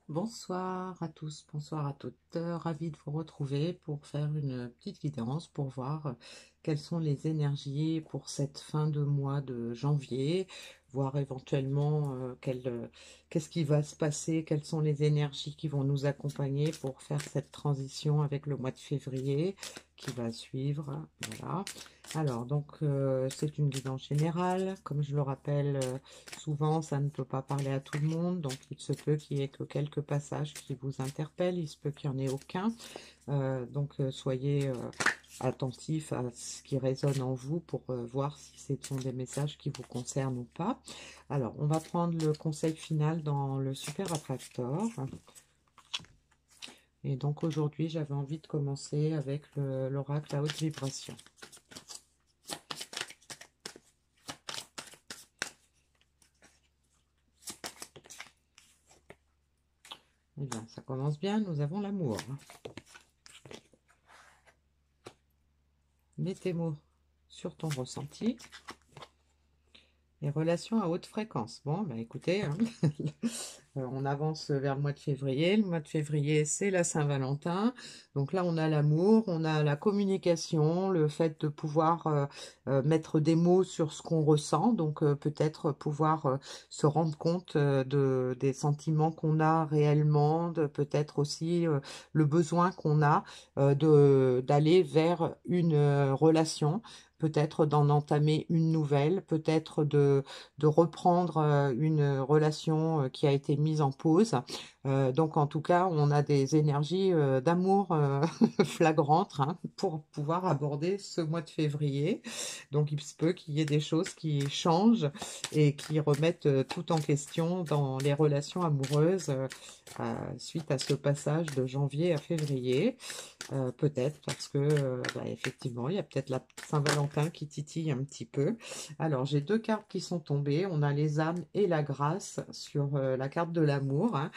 Bonsoir à tous, bonsoir à toutes. Ravi de vous retrouver pour faire une petite guidance pour voir quelles sont les énergies pour cette fin de mois de janvier, voir éventuellement qu'est-ce qui va se passer, quelles sont les énergies qui vont nous accompagner pour faire cette transition avec le mois de février qui va suivre. Voilà. Alors, donc, c'est une guidance générale. Comme je le rappelle, souvent, ça ne peut pas parler à tout le monde, donc il se peut qu'il y ait que quelques passages qui vous interpellent, il se peut qu'il n'y en ait aucun. Soyez attentifs à ce qui résonne en vous pour voir si ce sont des messages qui vous concernent ou pas. Alors, on va prendre le conseil final dans le Super Attractor. Et donc aujourd'hui, j'avais envie de commencer avec l'oracle à haute vibration. Eh bien, ça commence bien, nous avons l'amour. Mets tes mots sur ton ressenti. Les relations à haute fréquence. Bon, bah écoutez, hein, on avance vers le mois de février. Le mois de février, c'est la Saint-Valentin. Donc là, on a l'amour, on a la communication, le fait de pouvoir mettre des mots sur ce qu'on ressent. Donc peut-être pouvoir se rendre compte des sentiments qu'on a réellement, de peut-être aussi le besoin qu'on a d'aller vers une relation, peut-être d'en entamer une nouvelle, peut-être de reprendre une relation qui a été mise en pause. Donc en tout cas, on a des énergies d'amour flagrantes, hein, pour pouvoir aborder ce mois de février. Donc il se peut qu'il y ait des choses qui changent et qui remettent tout en question dans les relations amoureuses suite à ce passage de janvier à février. Peut-être parce que effectivement, il y a peut-être la Saint-Valentin qui titille un petit peu. Alors, j'ai deux cartes qui sont tombées. On a les âmes et la grâce sur la carte de l'amour, hein.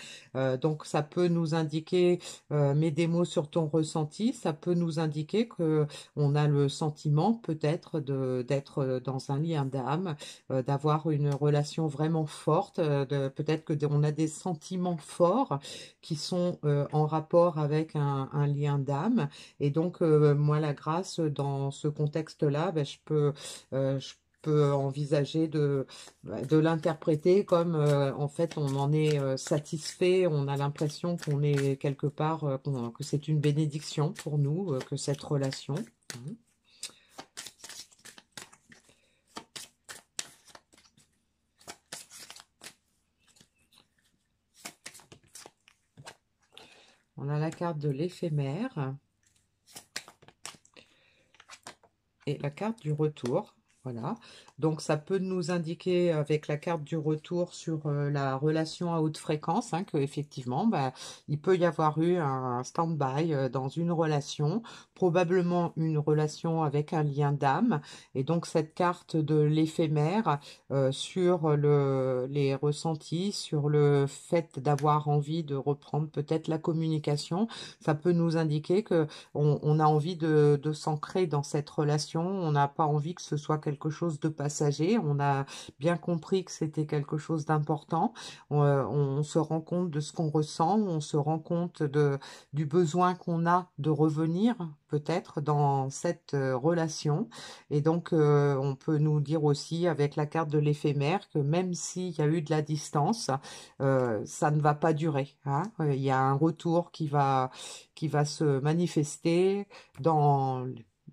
Donc, ça peut nous indiquer, mets des mots sur ton ressenti, ça peut nous indiquer que on a le sentiment peut-être d'être dans un lien d'âme, d'avoir une relation vraiment forte, peut-être que on a des sentiments forts qui sont en rapport avec un lien d'âme. Et donc, moi, la grâce, dans ce contexte-là, je peux envisager de l'interpréter comme, en fait, on en est satisfait, on a l'impression qu'on est quelque part, que c'est une bénédiction pour nous, que cette relation. On a la carte de l'éphémère et la carte du retour. Voilà, donc ça peut nous indiquer avec la carte du retour sur la relation à haute fréquence, hein, que effectivement, il peut y avoir eu un stand-by dans une relation, probablement une relation avec un lien d'âme, et donc cette carte de l'éphémère sur les ressentis, sur le fait d'avoir envie de reprendre peut-être la communication, ça peut nous indiquer que on a envie de s'ancrer dans cette relation, on n'a pas envie que ce soit quelque chose de passager, on a bien compris que c'était quelque chose d'important, on se rend compte de ce qu'on ressent, on se rend compte du besoin qu'on a de revenir peut-être dans cette relation, et donc on peut nous dire aussi avec la carte de l'éphémère que même s'il y a eu de la distance, ça ne va pas durer, hein. Il y a un retour qui va se manifester dans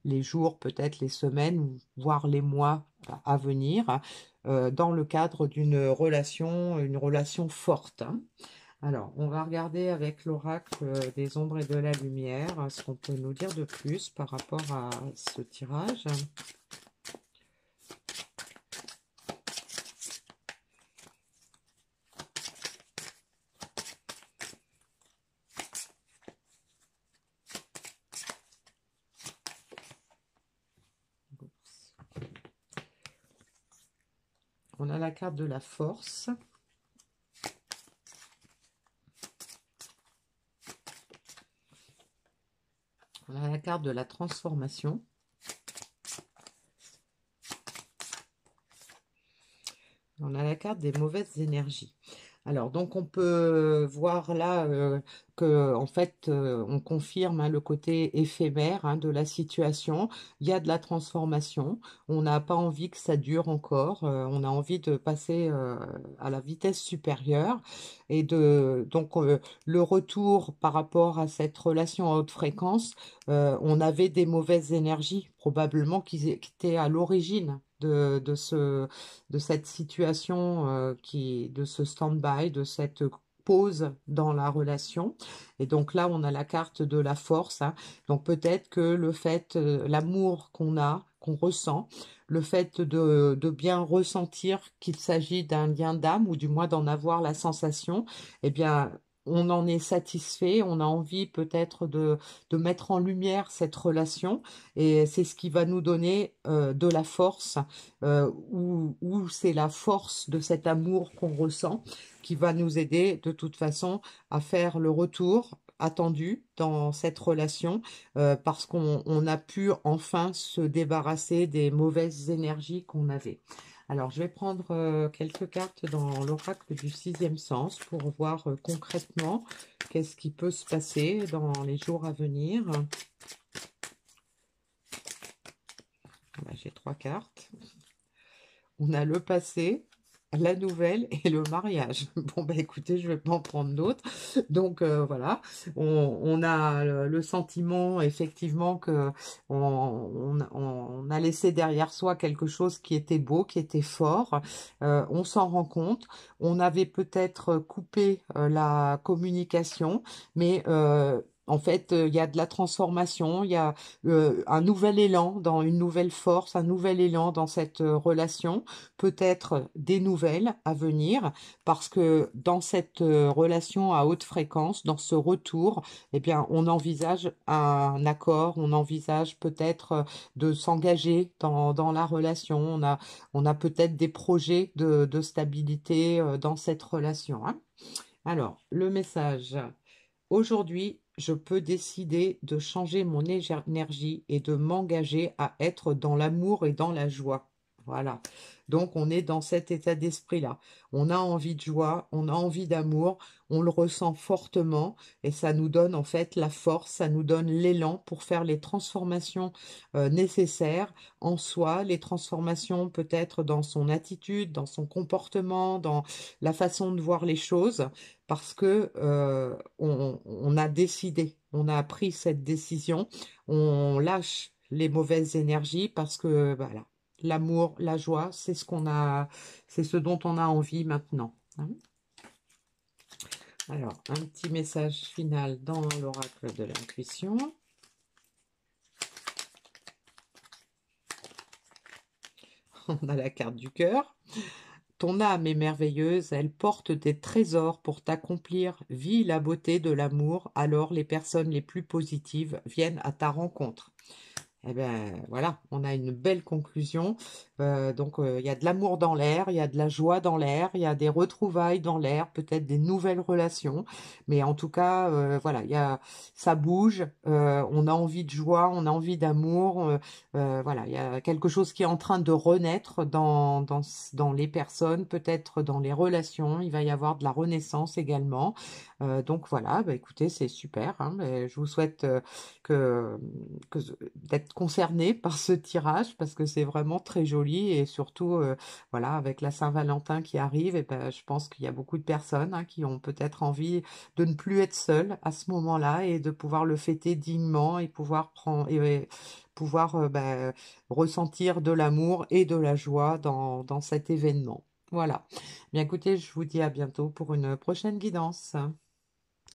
les jours, peut-être les semaines, voire les mois à venir, dans le cadre d'une relation, une relation forte, hein. Alors, on va regarder avec l'oracle des ombres et de la lumière ce qu'on peut nous dire de plus par rapport à ce tirage. On a la carte de la force. On a la carte de la transformation. On a la carte des mauvaises énergies. Alors, donc on peut voir là que en fait on confirme hein, le côté éphémère hein, de la situation. Il y a de la transformation. On n'a pas envie que ça dure encore. On a envie de passer à la vitesse supérieure et de donc le retour par rapport à cette relation à haute fréquence. On avait des mauvaises énergies probablement qui étaient à l'origine de cette situation de ce stand-by, de cette pause dans la relation. Et donc là, on a la carte de la force, hein. Donc peut-être que le fait, l'amour qu'on a, qu'on ressent, le fait de bien ressentir qu'il s'agit d'un lien d'âme, ou du moins d'en avoir la sensation, eh bien, on en est satisfait, on a envie peut-être de mettre en lumière cette relation, et c'est ce qui va nous donner de la force où c'est la force de cet amour qu'on ressent qui va nous aider de toute façon à faire le retour attendu dans cette relation parce qu'on a pu enfin se débarrasser des mauvaises énergies qu'on avait. Alors, je vais prendre quelques cartes dans l'oracle du sixième sens pour voir concrètement qu'est-ce qui peut se passer dans les jours à venir. Là, j'ai 3 cartes. On a le passé, la nouvelle et le mariage. Bon, bah écoutez, je vais pas en prendre d'autres. Donc voilà, on a le sentiment effectivement que on a laissé derrière soi quelque chose qui était beau, qui était fort. On s'en rend compte. On avait peut-être coupé la communication, mais en fait, il y a de la transformation, il y a un nouvel élan dans une nouvelle force, un nouvel élan dans cette relation, peut-être des nouvelles à venir, parce que dans cette relation à haute fréquence, dans ce retour, eh bien, on envisage un accord, on envisage peut-être de s'engager dans la relation, on a peut-être des projets de stabilité dans cette relation, hein. Alors, le message. Aujourd'hui, je peux décider de changer mon énergie et de m'engager à être dans l'amour et dans la joie. Voilà. Donc, on est dans cet état d'esprit-là. On a envie de joie, on a envie d'amour, on le ressent fortement et ça nous donne en fait la force, ça nous donne l'élan pour faire les transformations nécessaires en soi, les transformations peut-être dans son attitude, dans son comportement, dans la façon de voir les choses parce que on a décidé, on a pris cette décision, on lâche les mauvaises énergies parce que voilà, l'amour, la joie, c'est ce qu'on a, c'est ce dont on a envie maintenant, hein. Alors, un petit message final dans l'oracle de l'intuition. On a la carte du cœur. Ton âme est merveilleuse, elle porte des trésors pour t'accomplir. Vis la beauté de l'amour, alors les personnes les plus positives viennent à ta rencontre. Eh bien, voilà, on a une belle conclusion. Donc, il y a de l'amour dans l'air, il y a de la joie dans l'air, il y a des retrouvailles dans l'air, peut-être des nouvelles relations. Mais en tout cas, voilà, ça bouge. On a envie de joie, on a envie d'amour. Voilà, il y a quelque chose qui est en train de renaître dans les personnes, peut-être dans les relations. Il va y avoir de la renaissance également. Donc voilà, bah, écoutez, c'est super, hein. Mais je vous souhaite que, que d'être concerné par ce tirage parce que c'est vraiment très joli et surtout voilà avec la Saint-Valentin qui arrive et ben je pense qu'il y a beaucoup de personnes hein, qui ont peut-être envie de ne plus être seules à ce moment-là et de pouvoir le fêter dignement et pouvoir prendre et pouvoir ben, ressentir de l'amour et de la joie dans cet événement. Voilà. Bien écoutez, je vous dis à bientôt pour une prochaine guidance.